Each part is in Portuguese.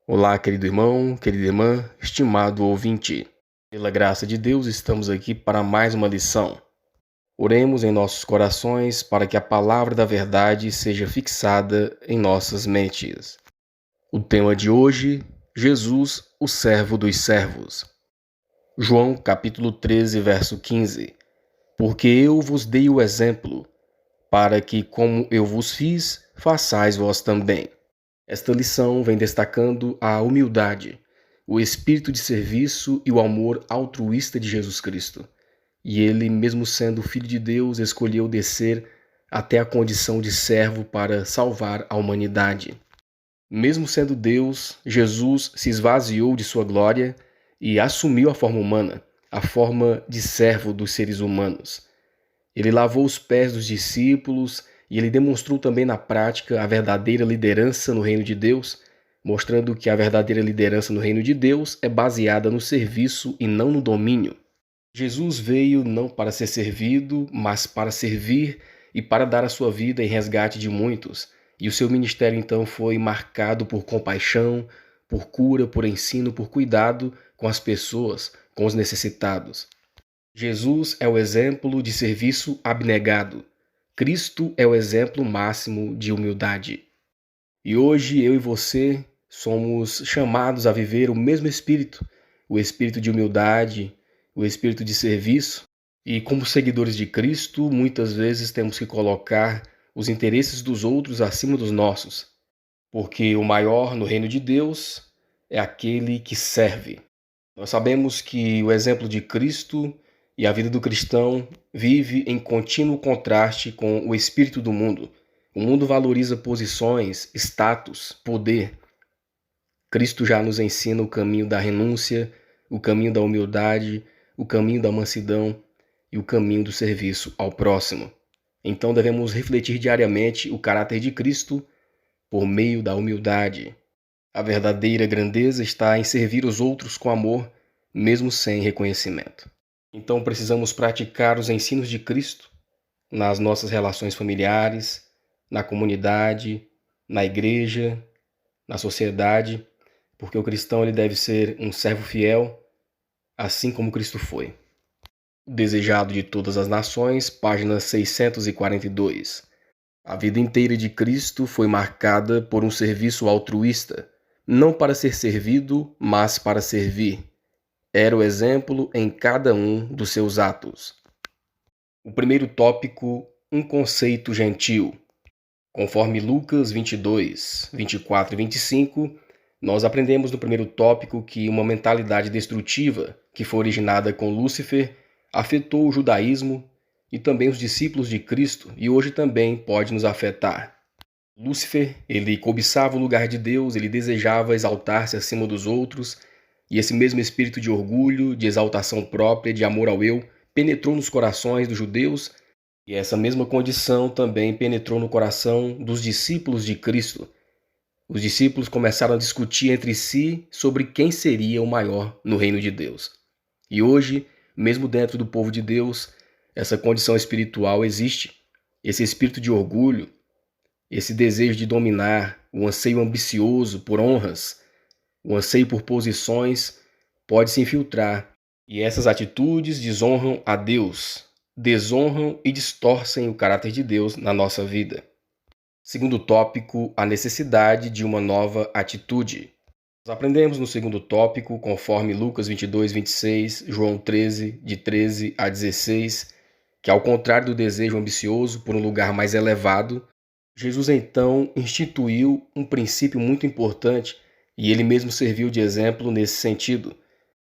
Olá, querido irmão, querida irmã, estimado ouvinte. Pela graça de Deus, estamos aqui para mais uma lição. Oremos em nossos corações para que a palavra da verdade seja fixada em nossas mentes. O tema de hoje, Jesus, o servo dos servos. João, capítulo 13, verso 15. Porque eu vos dei o exemplo, para que, como eu vos fiz, façais vós também. Esta lição vem destacando a humildade, o espírito de serviço e o amor altruísta de Jesus Cristo. E ele, mesmo sendo filho de Deus, escolheu descer até a condição de servo para salvar a humanidade. Mesmo sendo Deus, Jesus se esvaziou de sua glória e assumiu a forma humana, a forma de servo dos seres humanos. Ele lavou os pés dos discípulos e ele demonstrou também na prática a verdadeira liderança no reino de Deus, mostrando que a verdadeira liderança no reino de Deus é baseada no serviço e não no domínio. Jesus veio não para ser servido, mas para servir e para dar a sua vida em resgate de muitos. E o seu ministério então foi marcado por compaixão, por cura, por ensino, por cuidado com as pessoas, com os necessitados. Jesus é o exemplo de serviço abnegado. Cristo é o exemplo máximo de humildade. E hoje eu e você somos chamados a viver o mesmo espírito, o espírito de humildade, o espírito de serviço. E como seguidores de Cristo, muitas vezes temos que colocar os interesses dos outros acima dos nossos, porque o maior no reino de Deus é aquele que serve. Nós sabemos que o exemplo de Cristo e a vida do cristão vive em contínuo contraste com o espírito do mundo. O mundo valoriza posições, status, poder. Cristo já nos ensina o caminho da renúncia, o caminho da humildade, o caminho da mansidão e o caminho do serviço ao próximo. Então devemos refletir diariamente o caráter de Cristo por meio da humildade. A verdadeira grandeza está em servir os outros com amor, mesmo sem reconhecimento. Então precisamos praticar os ensinos de Cristo nas nossas relações familiares, na comunidade, na igreja, na sociedade, porque o cristão ele deve ser um servo fiel, assim como Cristo foi. Desejado de todas as nações, página 642. A vida inteira de Cristo foi marcada por um serviço altruísta, não para ser servido, mas para servir. Era o exemplo em cada um dos seus atos. O primeiro tópico, um conceito gentil. Conforme Lucas 22, 24 e 25, nós aprendemos no primeiro tópico que uma mentalidade destrutiva, que foi originada com Lúcifer, afetou o judaísmo e também os discípulos de Cristo, e hoje também pode nos afetar. Lúcifer, ele cobiçava o lugar de Deus, ele desejava exaltar-se acima dos outros, e esse mesmo espírito de orgulho, de exaltação própria, de amor ao eu, penetrou nos corações dos judeus, e essa mesma condição também penetrou no coração dos discípulos de Cristo. Os discípulos começaram a discutir entre si sobre quem seria o maior no reino de Deus. E hoje, mesmo dentro do povo de Deus, essa condição espiritual existe. Esse espírito de orgulho, esse desejo de dominar, o anseio ambicioso por honras, o anseio por posições, pode se infiltrar. E essas atitudes desonram a Deus, desonram e distorcem o caráter de Deus na nossa vida. Segundo tópico, a necessidade de uma nova atitude. Nós aprendemos no segundo tópico, conforme Lucas 22, 26, João 13, de 13 a 16, que ao contrário do desejo ambicioso por um lugar mais elevado, Jesus então instituiu um princípio muito importante e ele mesmo serviu de exemplo nesse sentido.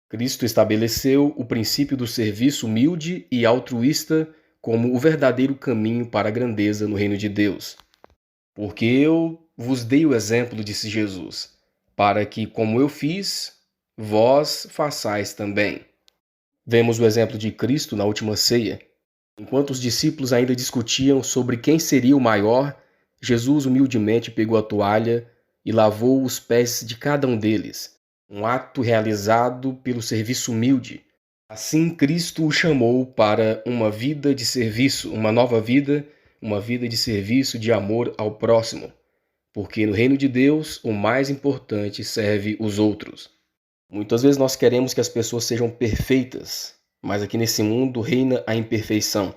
Cristo estabeleceu o princípio do serviço humilde e altruísta como o verdadeiro caminho para a grandeza no reino de Deus. Porque eu vos dei o exemplo, disse Jesus, para que, como eu fiz, vós façais também. Vemos o exemplo de Cristo na última ceia. Enquanto os discípulos ainda discutiam sobre quem seria o maior, Jesus humildemente pegou a toalha e lavou os pés de cada um deles, um ato realizado pelo serviço humilde. Assim, Cristo o chamou para uma vida de serviço, uma nova vida, uma vida de serviço, de amor ao próximo. porque no reino de Deus o mais importante serve os outros. Muitas vezes nós queremos que as pessoas sejam perfeitas, mas aqui nesse mundo reina a imperfeição.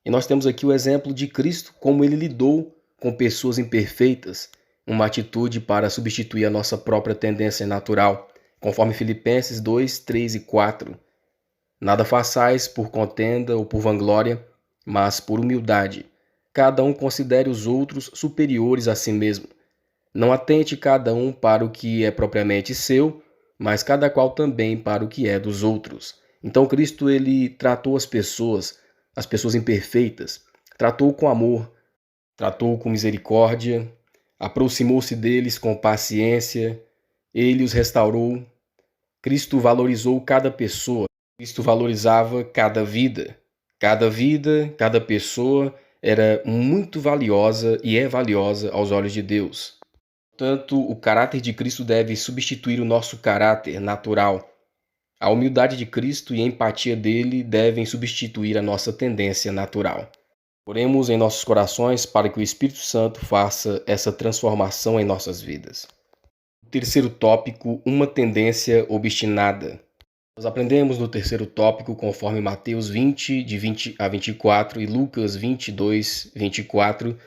E nós temos aqui o exemplo de Cristo, como ele lidou com pessoas imperfeitas, uma atitude para substituir a nossa própria tendência natural, conforme Filipenses 2, 3 e 4. Nada façais por contenda ou por vanglória, mas por humildade. Cada um considere os outros superiores a si mesmo. Não atente cada um para o que é propriamente seu, mas cada qual também para o que é dos outros. Então Cristo ele tratou as pessoas imperfeitas, tratou com amor, tratou com misericórdia, aproximou-se deles com paciência, ele os restaurou. Cristo valorizou cada pessoa, Cristo valorizava cada vida. Cada vida, cada pessoa era muito valiosa e é valiosa aos olhos de Deus. Portanto, o caráter de Cristo deve substituir o nosso caráter natural. A humildade de Cristo e a empatia dele devem substituir a nossa tendência natural. Oremos em nossos corações para que o Espírito Santo faça essa transformação em nossas vidas. Terceiro tópico, uma tendência obstinada. Nós aprendemos no terceiro tópico, conforme Mateus 20, de 20 a 24 e Lucas 22, 24,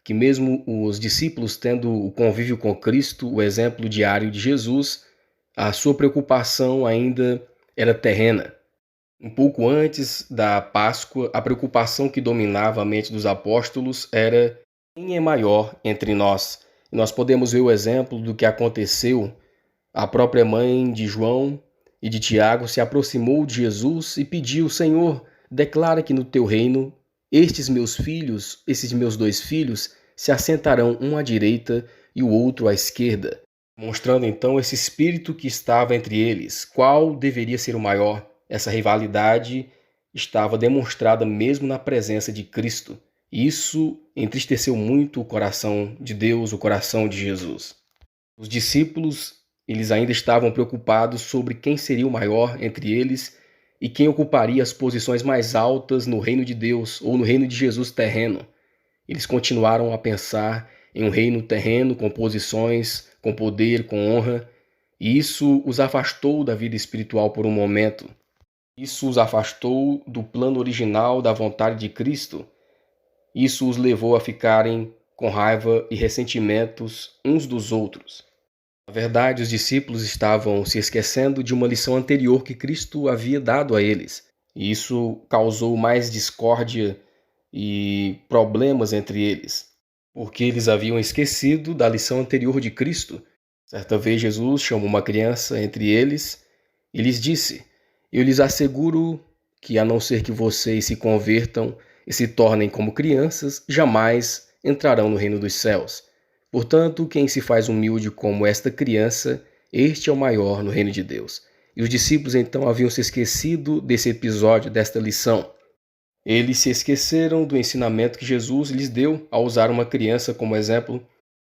que mesmo os discípulos tendo o convívio com Cristo, o exemplo diário de Jesus, a sua preocupação ainda era terrena. Um pouco antes da Páscoa, a preocupação que dominava a mente dos apóstolos era quem é maior entre nós. E nós podemos ver o exemplo do que aconteceu. A própria mãe de João e de Tiago se aproximou de Jesus e pediu: Senhor, declara que no teu reino estes meus filhos, esses meus dois filhos, se assentarão um à direita e o outro à esquerda, mostrando então esse espírito que estava entre eles. Qual deveria ser o maior? Essa rivalidade estava demonstrada mesmo na presença de Cristo. Isso entristeceu muito o coração de Deus, o coração de Jesus. Os discípulos, eles ainda estavam preocupados sobre quem seria o maior entre eles e quem ocuparia as posições mais altas no reino de Deus ou no reino de Jesus terreno. Eles continuaram a pensar em um reino terreno com posições, com poder, com honra, e isso os afastou da vida espiritual por um momento. Isso os afastou do plano original da vontade de Cristo. Isso os levou a ficarem com raiva e ressentimentos uns dos outros. Na verdade, os discípulos estavam se esquecendo de uma lição anterior que Cristo havia dado a eles. E isso causou mais discórdia e problemas entre eles, porque eles haviam esquecido da lição anterior de Cristo. Certa vez Jesus chamou uma criança entre eles e lhes disse: Eu lhes asseguro que, a não ser que vocês se convertam e se tornem como crianças, jamais entrarão no reino dos céus. Portanto, quem se faz humilde como esta criança, este é o maior no reino de Deus. E os discípulos então haviam se esquecido desse episódio, desta lição. Eles se esqueceram do ensinamento que Jesus lhes deu ao usar uma criança como exemplo.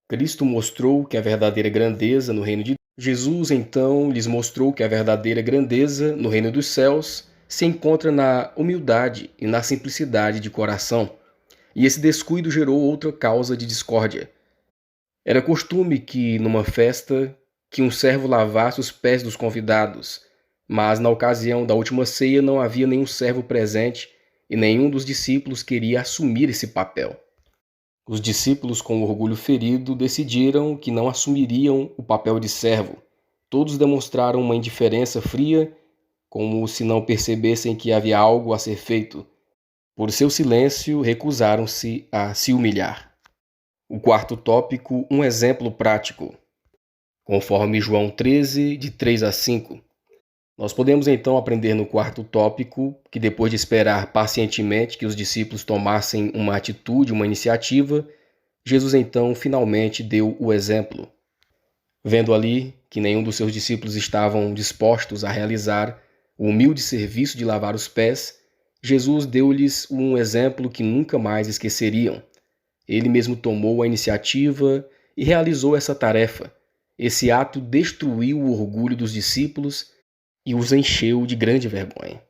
Cristo mostrou que a verdadeira grandeza no reino de Deus. Jesus então lhes mostrou que a verdadeira grandeza no reino dos céus se encontra na humildade e na simplicidade de coração. E esse descuido gerou outra causa de discórdia. Era costume que, numa festa, que um servo lavasse os pés dos convidados, mas na ocasião da última ceia não havia nenhum servo presente e nenhum dos discípulos queria assumir esse papel. Os discípulos, com o orgulho ferido, decidiram que não assumiriam o papel de servo. Todos demonstraram uma indiferença fria, como se não percebessem que havia algo a ser feito. Por seu silêncio, recusaram-se a se humilhar. O quarto tópico, um exemplo prático. Conforme João 13, de 3 a 5. Nós podemos então aprender no quarto tópico que, depois de esperar pacientemente que os discípulos tomassem uma atitude, uma iniciativa, Jesus então finalmente deu o exemplo. Vendo ali que nenhum dos seus discípulos estavam dispostos a realizar o humilde serviço de lavar os pés, Jesus deu-lhes um exemplo que nunca mais esqueceriam. Ele mesmo tomou a iniciativa e realizou essa tarefa. Esse ato destruiu o orgulho dos discípulos e os encheu de grande vergonha.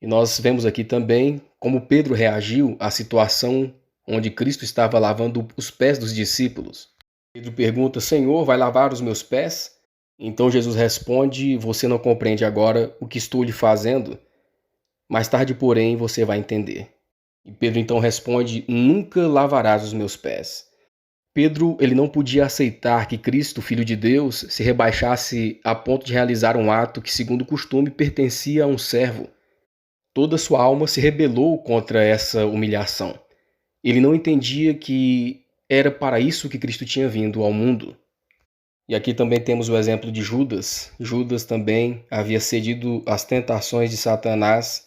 E nós vemos aqui também como Pedro reagiu à situação onde Cristo estava lavando os pés dos discípulos. Pedro pergunta: Senhor, vai lavar os meus pés? Então Jesus responde: Você não compreende agora o que estou lhe fazendo? Mais tarde, porém, você vai entender. E Pedro então responde: Nunca lavarás os meus pés. Pedro, ele não podia aceitar que Cristo, Filho de Deus, se rebaixasse a ponto de realizar um ato que, segundo o costume, pertencia a um servo. Toda sua alma se rebelou contra essa humilhação. Ele não entendia que era para isso que Cristo tinha vindo ao mundo. E aqui também temos o exemplo de Judas. Judas também havia cedido às tentações de Satanás.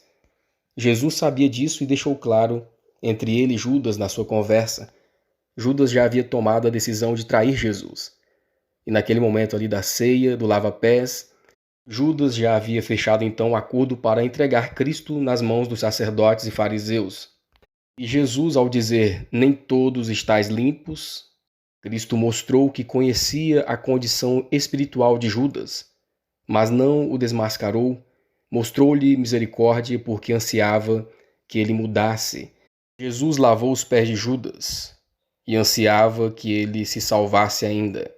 Jesus sabia disso e deixou claro entre ele e Judas na sua conversa. Judas já havia tomado a decisão de trair Jesus. E naquele momento ali da ceia, do lava-pés, Judas já havia fechado então o acordo para entregar Cristo nas mãos dos sacerdotes e fariseus. E Jesus, ao dizer, nem todos estáis limpos, Cristo mostrou que conhecia a condição espiritual de Judas, mas não o desmascarou, mostrou-lhe misericórdia porque ansiava que ele mudasse. Jesus lavou os pés de Judas e ansiava que ele se salvasse ainda.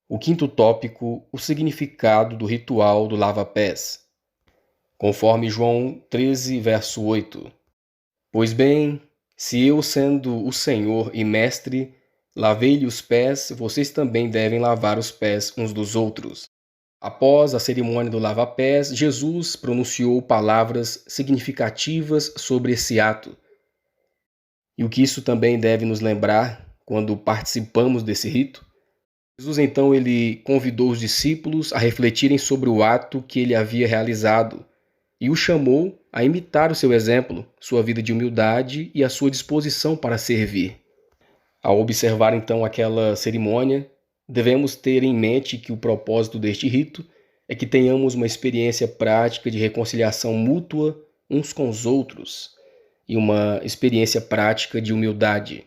O quinto tópico, o significado do ritual do lava-pés. Conforme João 13, verso 8. Pois bem, se eu, sendo o Senhor e Mestre, lavei-lhe os pés, vocês também devem lavar os pés uns dos outros. Após a cerimônia do lava-pés, Jesus pronunciou palavras significativas sobre esse ato. E o que isso também deve nos lembrar quando participamos desse rito? Jesus então ele convidou os discípulos a refletirem sobre o ato que ele havia realizado e o chamou a imitar o seu exemplo, sua vida de humildade e a sua disposição para servir. Ao observar então aquela cerimônia, devemos ter em mente que o propósito deste rito é que tenhamos uma experiência prática de reconciliação mútua uns com os outros e uma experiência prática de humildade.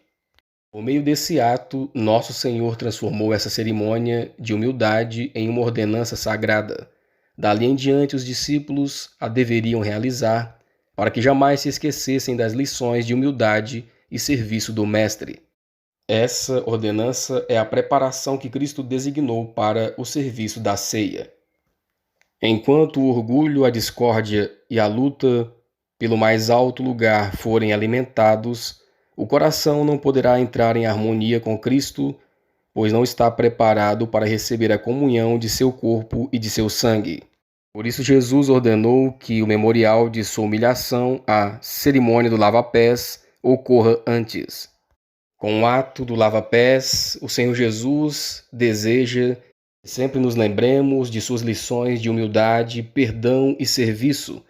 Por meio desse ato, nosso Senhor transformou essa cerimônia de humildade em uma ordenança sagrada. Dali em diante, os discípulos a deveriam realizar, para que jamais se esquecessem das lições de humildade e serviço do Mestre. Essa ordenança é a preparação que Cristo designou para o serviço da ceia. Enquanto o orgulho, a discórdia e a luta pelo mais alto lugar forem alimentados, o coração não poderá entrar em harmonia com Cristo, pois não está preparado para receber a comunhão de seu corpo e de seu sangue. Por isso Jesus ordenou que o memorial de sua humilhação, a cerimônia do lava-pés, ocorra antes. Com o ato do lava-pés, o Senhor Jesus deseja que sempre nos lembremos de suas lições de humildade, perdão e serviço.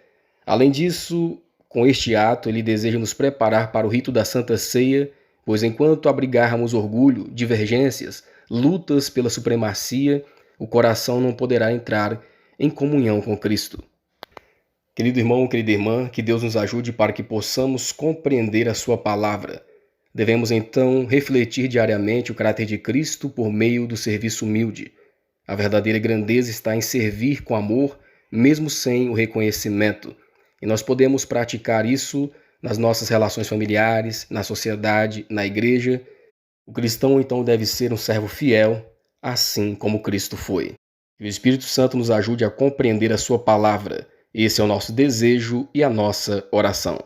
Além disso, com este ato, ele deseja nos preparar para o rito da Santa Ceia, pois enquanto abrigarmos orgulho, divergências, lutas pela supremacia, o coração não poderá entrar em comunhão com Cristo. Querido irmão, querida irmã, que Deus nos ajude para que possamos compreender a sua palavra. Devemos então refletir diariamente o caráter de Cristo por meio do serviço humilde. A verdadeira grandeza está em servir com amor, mesmo sem o reconhecimento. E nós podemos praticar isso nas nossas relações familiares, na sociedade, na igreja. O cristão então deve ser um servo fiel, assim como Cristo foi. Que o Espírito Santo nos ajude a compreender a sua palavra. Esse é o nosso desejo e a nossa oração.